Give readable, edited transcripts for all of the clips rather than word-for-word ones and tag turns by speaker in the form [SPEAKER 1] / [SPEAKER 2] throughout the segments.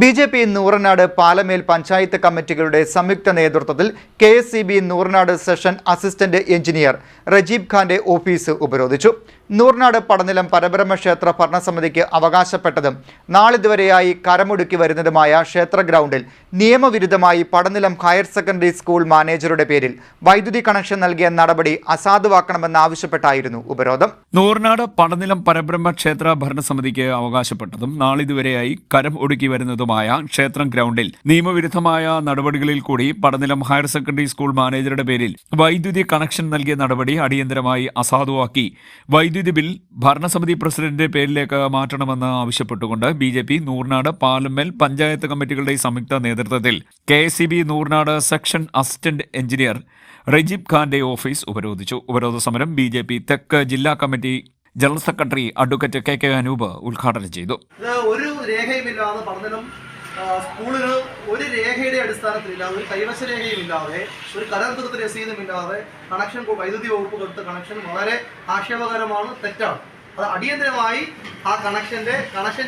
[SPEAKER 1] BJP Nooranad Palamel panchayat കമ്മിറ്റികളുടെ സംയുക്ത നേതൃത്വത്തിൽ KSEB Nooranad section assistant engineer Rajeeb ഖാന്റെ ഓഫീസ് ഉപരോധിച്ചു. നൂറനാട് പടനിലം പരബ്രഹ്മ ക്ഷേത്ര ഭരണസമിതിക്ക് അവകാശപ്പെട്ടതും നാളിതുവരെയായി കരമൊടുക്കി വരുന്നതുമായ ക്ഷേത്ര ഗ്രൗണ്ടിൽ നിയമവിരുദ്ധമായി പടനിലം ഹയർ സെക്കൻഡറി സ്കൂൾ മാനേജറുടെ പേരിൽ വൈദ്യുതി കണക്ഷൻ നൽകിയ നടപടി അസാധുവാക്കണമെന്നാവശ്യപ്പെട്ടായിരുന്നു ഉപരോധം.
[SPEAKER 2] നൂറനാട് പടനിലം പരബ്രഹ്മ ക്ഷേത്ര ഭരണസമിതിക്ക് അവകാശപ്പെട്ടതും നാളിതുവരെയായി കരം ഒടുക്കി വരുന്നതുമായ ക്ഷേത്രം ഗ്രൗണ്ടിൽ നിയമവിരുദ്ധമായ നടപടികളിൽ കൂടി പടനിലം ഹയർ സെക്കൻഡറി സ്കൂൾ മാനേജറുടെ പേരിൽ വൈദ്യുതി കണക്ഷൻ നൽകിയ നടപടി അടിയന്തരമായി അസാധുവാക്കി വൈദ്യുതി ബിൽ ഭരണസമിതി പ്രസിഡന്റിന്റെ പേരിലേക്ക് മാറ്റണമെന്ന് ആവശ്യപ്പെട്ടുകൊണ്ട് BJP നൂറനാട് പാലമേൽ പഞ്ചായത്ത് കമ്മിറ്റികളുടെ സംയുക്ത നേതൃത്വത്തിൽ KSEB Nooranad section assistant engineer Rajeeb ഖാന്റെ ഓഫീസ് ഉപരോധിച്ചു. ഉപരോധ സമരം BJP തെക്ക് ജില്ലാ committee general secretary advocate KK Anoop ഉദ്ഘാടനം ചെയ്തു.
[SPEAKER 3] ഒരു രേഖയുമില്ലാതെ പടനിലം സ്കൂളിന് ഒരു രേഖയുടെ അടിസ്ഥാനത്തിലില്ലാതെ ഒരു കൈവശ രേഖയുമില്ലാതെ ഒരു കരാർത്തൃത്വ രസീതുമില്ലാതെ കണക്ഷൻ വൈദ്യുതി വകുപ്പ് കൊടുത്ത കണക്ഷൻ വളരെ ആക്ഷേപകരമാണ്, തെറ്റാണ്. അത് അടിയന്തരമായി ആ കണക്ഷൻ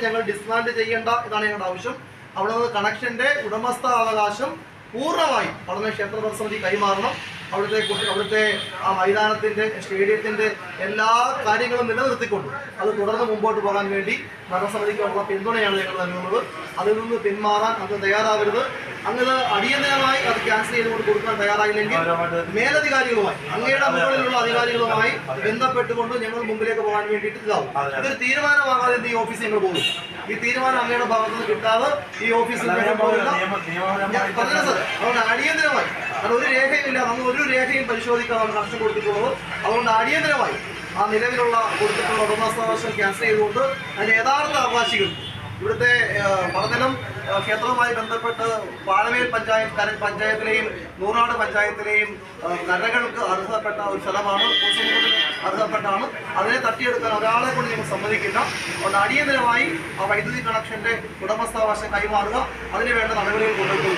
[SPEAKER 3] ഞങ്ങൾ ഡിസ്മാൻഡ് ചെയ്യേണ്ട എന്നാണ് ഞങ്ങളുടെ ആവശ്യം. അവിടെ നിന്ന് കണക്ഷന്റെ ഉടമസ്ഥാവകാശം പൂർണ്ണമായി പടനിലം ക്ഷേത്ര ഭരണസമിതി കൈമാറണം. അവിടുത്തെ ആ മൈതാനത്തിന്റെ സ്റ്റേഡിയത്തിന്റെ എല്ലാ കാര്യങ്ങളും നിലനിർത്തിക്കൊണ്ട് അത് തുടർന്ന് മുമ്പോട്ട് പോകാൻ വേണ്ടി ഭരണസമിതിക്കുള്ള പിന്തുണയാണ് ഞങ്ങൾ നൽകുന്നത്. അതിൽ നിന്ന് പിന്മാറാൻ അത് തയ്യാറാവരുത്. അങ്ങനെ അടിയന്തരമായി അത് ക്യാൻസൽ ചെയ്തുകൊണ്ട് കൊടുക്കാൻ തയ്യാറായില്ലെങ്കിൽ മേലധികാരികളുമായി അങ്ങയുടെ മുകളിലുള്ള അധികാരികളുമായി ബന്ധപ്പെട്ടുകൊണ്ട് ഞങ്ങൾ മുമ്പിലേക്ക് പോകാൻ വേണ്ടിയിട്ട് ഇതാവും. ഇതൊരു തീരുമാനമാകാതെ ഈ ഓഫീസിൽ ഞങ്ങൾ പോകും. ഈ തീരുമാനം അങ്ങയുടെ ഭാഗത്ത് നിന്ന് കിട്ടാതെ ഈ ഓഫീസിൽ പോകില്ല. അതുകൊണ്ട് അടിയന്തരമായി ഒരു രേഖയുമില്ല, നമ്മൾ ഒരു രേഖയും പരിശോധിക്കാതെ കണക്ഷൻ കൊടുത്തിട്ടുള്ളത്. അതുകൊണ്ട് അടിയന്തരമായി ആ നിലവിലുള്ള കൊടുത്തിട്ടുള്ള ഉടമസ്ഥാവകാശം ക്യാൻസൽ ചെയ്തുകൊണ്ട് അതിന്റെ യഥാർത്ഥ അവകാശികൾ ഇവിടുത്തെ പടനിലം ക്ഷേത്രവുമായി ബന്ധപ്പെട്ട് പാലമേൽ പഞ്ചായത്തിലെയും നൂറാട് പഞ്ചായത്തിലെയും കരകൾക്ക് അർഹതപ്പെട്ട ഒരു സ്ഥലമാണ്, അർഹതപ്പെട്ടാണ്. അതിനെ തട്ടിയെടുക്കാൻ ഒരാളെ കൊണ്ട് ഞങ്ങൾ സമ്മതിക്കില്ല. അതുകൊണ്ട് അടിയന്തരമായി ആ വൈദ്യുതി കണക്ഷന്റെ ഉടമസ്ഥാവകാശം കൈമാറുക, അതിന് വേണ്ട നടപടികൾ കൊണ്ടുവരുന്നു.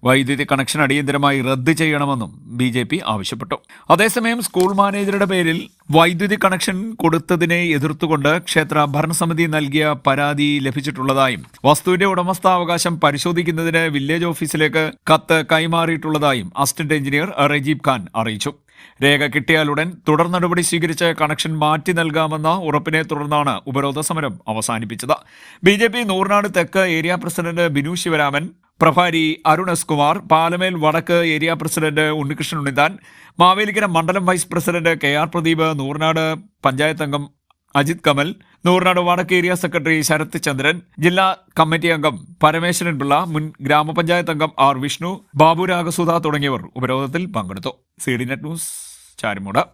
[SPEAKER 2] വൈദ്യുതി കണക്ഷൻ അടിയന്തരമായി റദ്ദ് ചെയ്യണമെന്നും BJP ആവശ്യപ്പെട്ടു. അതേസമയം സ്കൂൾ മാനേജറുടെ പേരിൽ വൈദ്യുതി കണക്ഷൻ കൊടുത്തതിനെ എതിർത്തുകൊണ്ട് ക്ഷേത്ര ഭരണസമിതി നൽകിയ പരാതി ലഭിച്ചിട്ടുള്ളതായും വസ്തുവിന്റെ ഉടമസ്ഥാവകാശം പരിശോധിക്കുന്നതിന് വില്ലേജ് ഓഫീസിലേക്ക് കത്ത് കൈമാറിയിട്ടുള്ളതായും അസിസ്റ്റന്റ് എഞ്ചിനീയർ റജീബ് ഖാൻ അറിയിച്ചു. രേഖ കിട്ടിയാലുടൻ തുടർ നടപടി സ്വീകരിച്ച് കണക്ഷൻ മാറ്റി നൽകാമെന്ന ഉറപ്പിനെ തുടർന്നാണ് ഉപരോധ സമരം അവസാനിപ്പിച്ചത്. BJP നൂറനാട് തെക്ക് ഏരിയ പ്രസിഡന്റ് ബിനു ശിവരാമൻ, പ്രഭാരി അരുൺ എസ് കുമാർ, പാലമേൽ വടക്ക് ഏരിയ പ്രസിഡന്റ് ഉണ്ണികൃഷ്ണൻ ഉണ്ണിത്താൻ, മാവേലിക്കര മണ്ഡലം vice president KR Pradeep, Nooranad panchayat അംഗം അജിത് കമൽ, നൂറനാട് വടക്ക് ഏരിയ സെക്രട്ടറി ശരത് ചന്ദ്രൻ, ജില്ലാ കമ്മിറ്റി അംഗം പരമേശ്വരൻ പിള്ള, മുൻ ഗ്രാമപഞ്ചായത്ത് അംഗം R വിഷ്ണു, ബാബു രാഗസുധ തുടങ്ങിയവർ ഉപരോധത്തിൽ പങ്കെടുത്തു. CDNet news, Charimood.